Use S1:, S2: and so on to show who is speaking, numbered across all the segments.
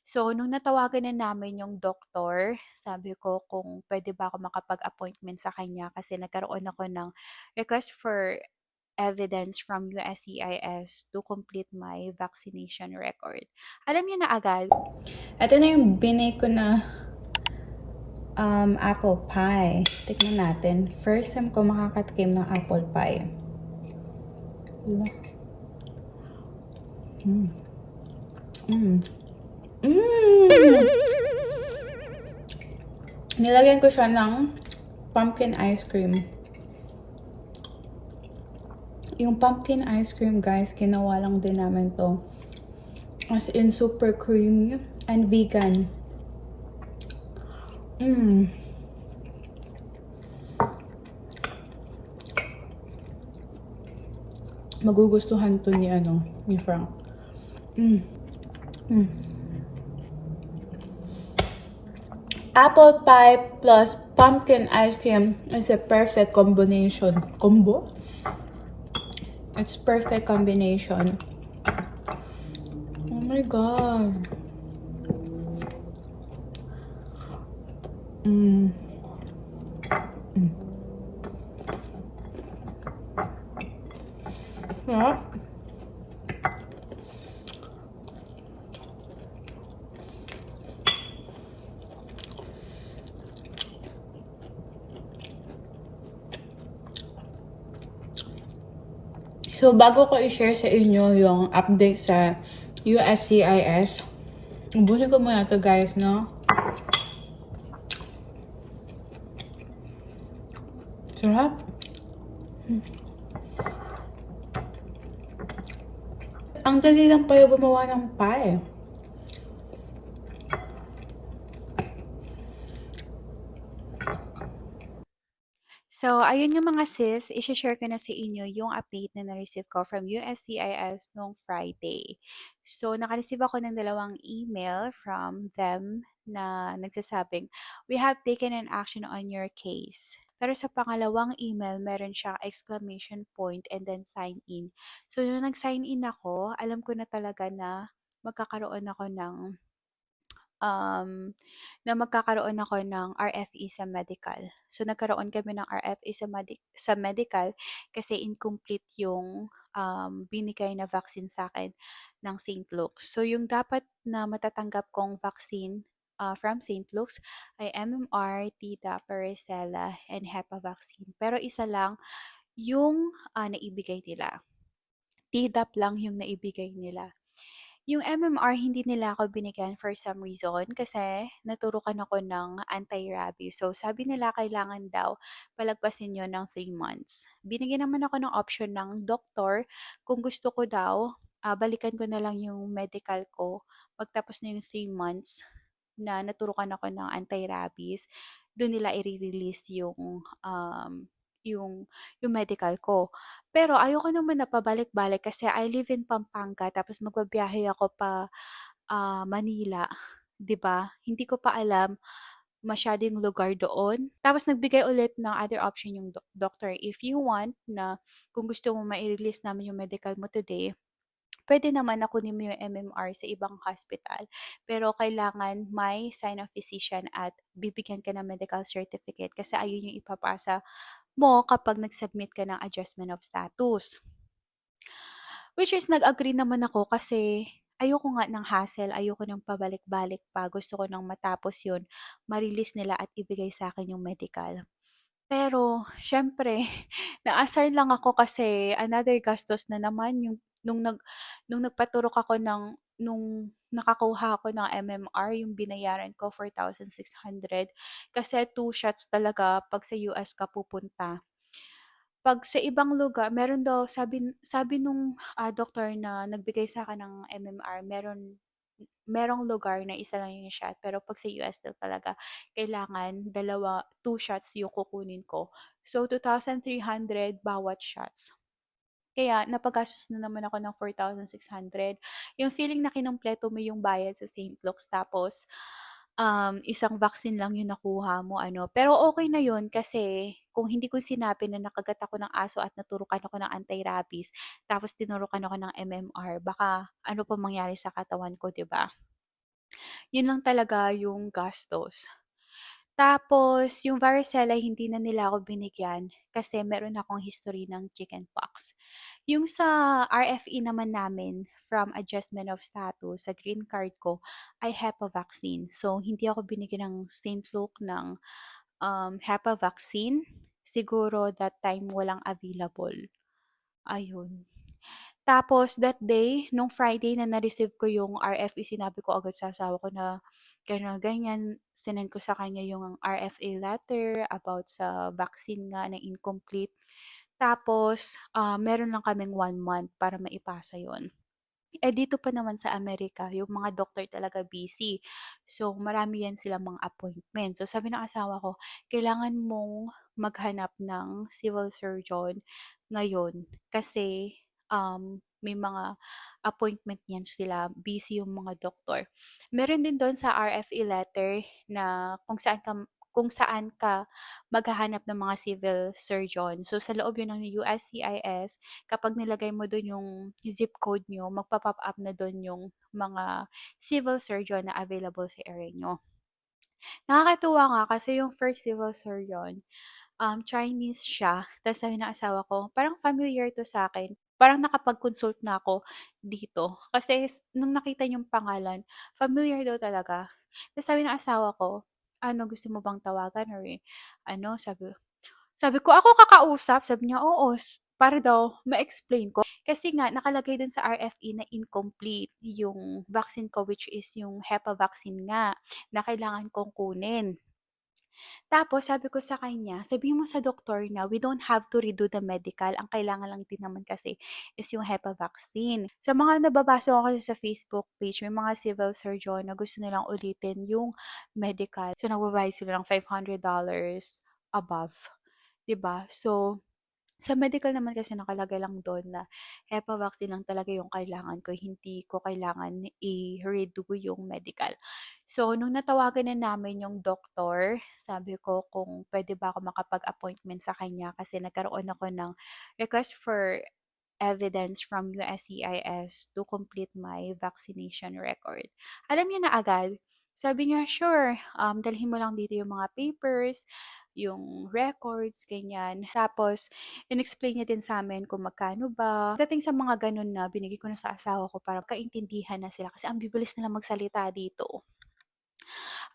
S1: So, nung natawagan na namin yung doktor, sabi ko kung pwede ba ako makapag-appointment sa kanya kasi nagkaroon ako ng request for evidence from USCIS to complete my vaccination record. Alam niya na agad.
S2: Ito na yung binay ko na apple pie. Tignan natin. First time ko makakatikim ng apple pie. Wala. Mm. Mm. Mm. Nilagyan ko siya ng pumpkin ice cream. Yung pumpkin ice cream, guys, ginawa lang din namin to. As in, super creamy and vegan. Mm. Magugustuhan to ni Frank. Mm. Mm. Apple pie plus pumpkin ice cream is a perfect combination. Combo? It's perfect combination. Oh my god. Mm. Mm. Yeah. So, bago ko i-share sa inyo yung update sa USCIS, ubusin ko muna to, guys, no? Sarap. Ang dali lang pala gumawa ng pie.
S1: So, ayun yung mga sis, i-share ko na sa inyo yung update na na-receive ko from USCIS noong Friday. So, naka-receive ako ng dalawang email from them na nagsasabing, "We have taken an action on your case." Pero sa pangalawang email, meron siyang exclamation point and then sign in. So, nung nag-sign in ako, alam ko na talaga na magkakaroon ako um, magkakaroon ako ng RFE sa medical. So, nagkaroon kami ng RFE sa medical kasi incomplete yung binigay na vaccine sa akin ng St. Luke's. So, yung dapat na matatanggap kong vaccine from St. Luke's ay MMR, Tdap, varicella, and Hepa vaccine. Pero isa lang yung naibigay nila. Tdap lang yung naibigay nila. Yung MMR hindi nila ako binigyan for some reason kasi naturukan ako ng anti-rabies. So sabi nila kailangan daw palagpasin yun ng 3 months. Binigyan naman ako ng option ng doktor kung gusto ko daw, balikan ko na lang yung medical ko pagtapos na yung 3 months na naturukan ako ng anti-rabies, doon nila i-release yung yung medical ko. Pero ayoko naman na pabalik-balik kasi I live in Pampanga tapos magbabiyahe ako pa Manila, 'di ba? Hindi ko pa alam masyadong lugar doon. Tapos nagbigay ulit ng other option yung doctor. If you want na kung gusto mo mai-release namin yung medical mo today, pwede naman na kunin mo yung MMR sa ibang hospital. Pero kailangan may sign of physician at bibigyan ka ng medical certificate kasi ayun yung ipapasa mo kapag nag-submit ka ng adjustment of status. Which is nag-agree naman ako kasi ayoko nga ng hassle, ayoko ng pabalik-balik pa. Gusto ko nang matapos yun, ma-release nila at ibigay sa akin yung medical. Pero siyempre naasar lang ako kasi another gastos na naman yung nung nagpaturok ako nung nakakuha ako ng MMR yung binayaran ko 4,600 kasi 2 shots talaga 'pag sa US ka pupunta. 'Pag sa ibang lugar meron daw sabi nung, doktor na nagbigay sa'kin ng MMR merong lugar na isa lang yung shot pero 'pag sa US daw talaga kailangan 2 shots yung kukunin ko. So, 2,300 bawat shots. Kaya napagastos na naman ako ng 4,600. Yung feeling na kinumpleto mo yung bayad sa St. Luke's tapos, isang vaccine lang yung nakuha mo ano. Pero okey na yun kasi kung hindi ko sinabi na nakagat ako ng aso at naturukan ako ng anti-rabies tapos tinurukan ako ng MMR baka ano pa mangyari sa katawan ko, 'di ba? Yun lang talaga yung gastos. Tapos yung varicella hindi na nila ako binigyan kasi meron akong history ng chickenpox. Yung sa RFE naman namin from adjustment of status sa green card ko ay HEPA vaccine. So hindi ako binigyan ng St. Luke ng HEPA vaccine. Siguro that time walang available. Ayun. Tapos that day, nung Friday na na-receive ko yung RFE, sinabi ko agad sa asawa ko na ganyan, ganyan. Sinend ko sa kanya yung RFA letter about sa vaccine nga na incomplete. Tapos, meron lang kaming 1 month para maipasa yon. Eh, dito pa naman sa Amerika, yung mga doktor talaga busy. So, marami yan silang mga appointment. So, sabi ng asawa ko, kailangan mong maghanap ng civil surgeon ngayon kasi may mga appointment yan sila. Busy yung mga doktor. Meron din doon sa RFE letter na kung saan ka maghahanap ng mga civil surgeon. So, sa loob yun ng USCIS, kapag nilagay mo dun yung zip code nyo, magpa-pop up na dun yung mga civil surgeon na available sa area nyo. Nakakatuwa nga kasi yung first civil surgeon, Chinese siya. Tapos sabi ng asawa ko, parang familiar to sa akin. Parang nakapag-consult na ako dito. Kasi nung nakita yung pangalan, familiar daw talaga. Tapos sabi ng asawa ko, ano, gusto mo bang tawagan or ano, sabi ko, "Ako kakausap?" Sabi niya, "Oo, para daw ma-explain ko." Kasi nga nakalagay dun sa RFE na incomplete yung vaccine ko which is yung HEPA vaccine nga na kailangan kong kunin. Tapos sabi ko sa kanya, "Sabihin mo sa doktor na we don't have to redo the medical, ang kailangan lang din naman kasi is yung HEPA vaccine." Sa mga nababasa ko kasi sa Facebook page, may mga civil surgeon na gusto nilang ulitin yung medical. So, nagbabayad sila ng $500 above. 'Di ba? So, sa medical naman kasi nakalagay lang do'n na HEPA vaccine lang talaga yung kailangan ko, hindi ko kailangan i-redo yung medical. So, nung natawagan na namin yung doktor, sabi ko kung puwede ba ako makapag-appointment sa kanya kasi nagkaroon ako ng request for evidence from USCIS to complete my vaccination record. Alam niya na agad. Sabi niya, "Sure, dalhin mo lang dito yung mga papers, yung records, ganyan." Tapos in-explain niya din sa'min kung magkano ba. Pagdating sa mga gano'n na, binigay ko na sa asawa ko para magkaintindihan na sila kasi ang bibilis nilang magsalita dito.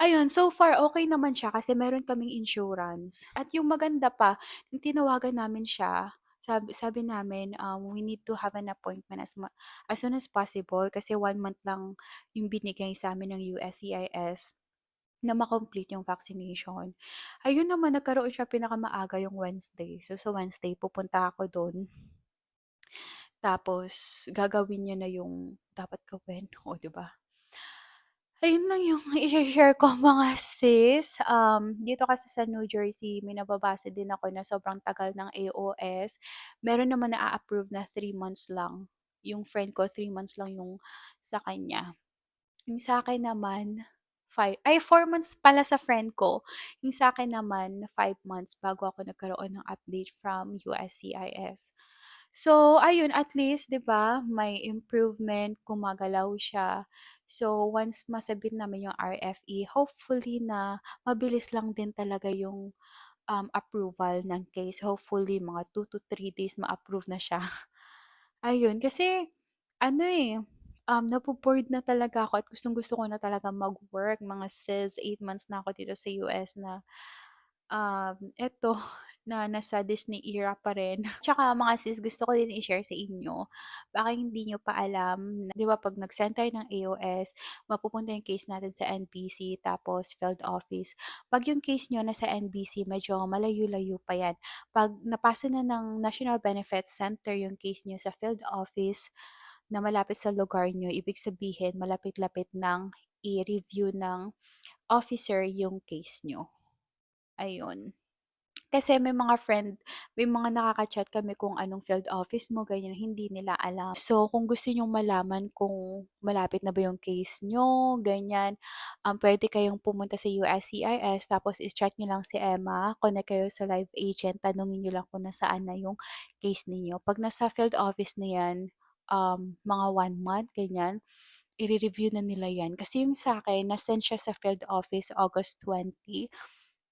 S1: Ayun, so far okey naman siya kasi meron kaming insurance at yung maganda pa, nung tinawagan namin siya, sabi sabi namin, we need to have an appointment as soon as possible kasi 1 month lang yung binigay sa'min ng USCIS na ma-complete yung vaccination. Ayun naman, nagkaroon siya pinakamaaga yung Wednesday. So, sa Wednesday pupunta ako dun, tapos gagawin niya na yung dapat gawin, oh, 'di ba? Ayun lang yung ishe-share ko mga sis. Dito kasi sa New Jersey may nababasa din ako na sobrang tagal ng AOS. Meron naman na approve na 3 months lang. Yung friend ko 3 months lang yung sa kanya. Yung sa'kin naman 4 months pala sa friend ko. Yung sa'kin naman 5 months bago ako nagkaroon ng update from USCIS. So ayun, at least 'di ba may improvement, gumagalaw siya. So once masabit namin yung RFE, hopefully na mabilis lang din talaga yung, approval ng case. Hopefully mga 2 to 3 days ma-approve na siya. Ayun, kasi ano, napo-bored na talaga ako at gustong-gusto ko na talaga mag-work. Mga sis, 8 months na ako dito sa US na, eto na nasa Disney era pa rin. Tsaka mga sis, gusto ko din i-share sa inyo, baka hindi niyo pa alam na 'di ba 'pag nag-send tayo ng AOS, mapupunta yung case natin sa NBC tapos field office. 'Pag yung case niyo nasa NBC, medyo malayo-layo pa 'yan. 'Pag napasa na ng National Benefits Center yung case niyo sa field office na malapit sa lugar niyo, ibig sabihin malapit-lapit ng i-review ng officer yung case niyo, ayun. Kasi may mga nakaka-chat kami kung anong field office mo, ganyan, hindi nila alam. So, kung gusto niyong malaman kung malapit na ba yung case niyo, ganyan, puwede kayong pumunta sa USCIS tapos i-chat niyo lang si Emma, connect kayo sa live agent, tanungin niyo lang kung nasaan na yung case ninyo. 'Pag nasa field office na 'yan, mga 1 month, ganyan, i-re-review na nila 'yan. Kasi yung sa'kin na-send siya sa field office August 20,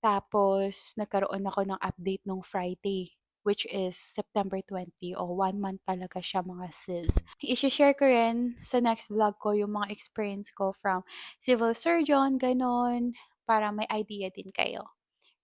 S1: tapos nagkaroon ako ng update nung Friday, which is September 20. O 1 month talaga siya mga sis. Ishi-share ko rin sa next vlog ko yung mga experience ko from civil surgeon, gano'n, para may idea din kayo.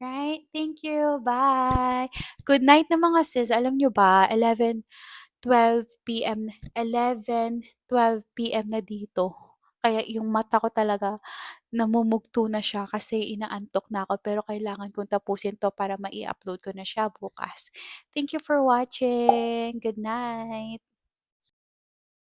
S1: Right? Thank you. Bye. Good night na mga sis. Alam nyo ba, 11:12 PM, 11:12 PM na dito. Kaya yung mata ko talaga namumugto na siya kasi inaantok na ako pero kailangan kong tapusin 'to para mai-upload ko na siya bukas. Thank you for watching. Good night.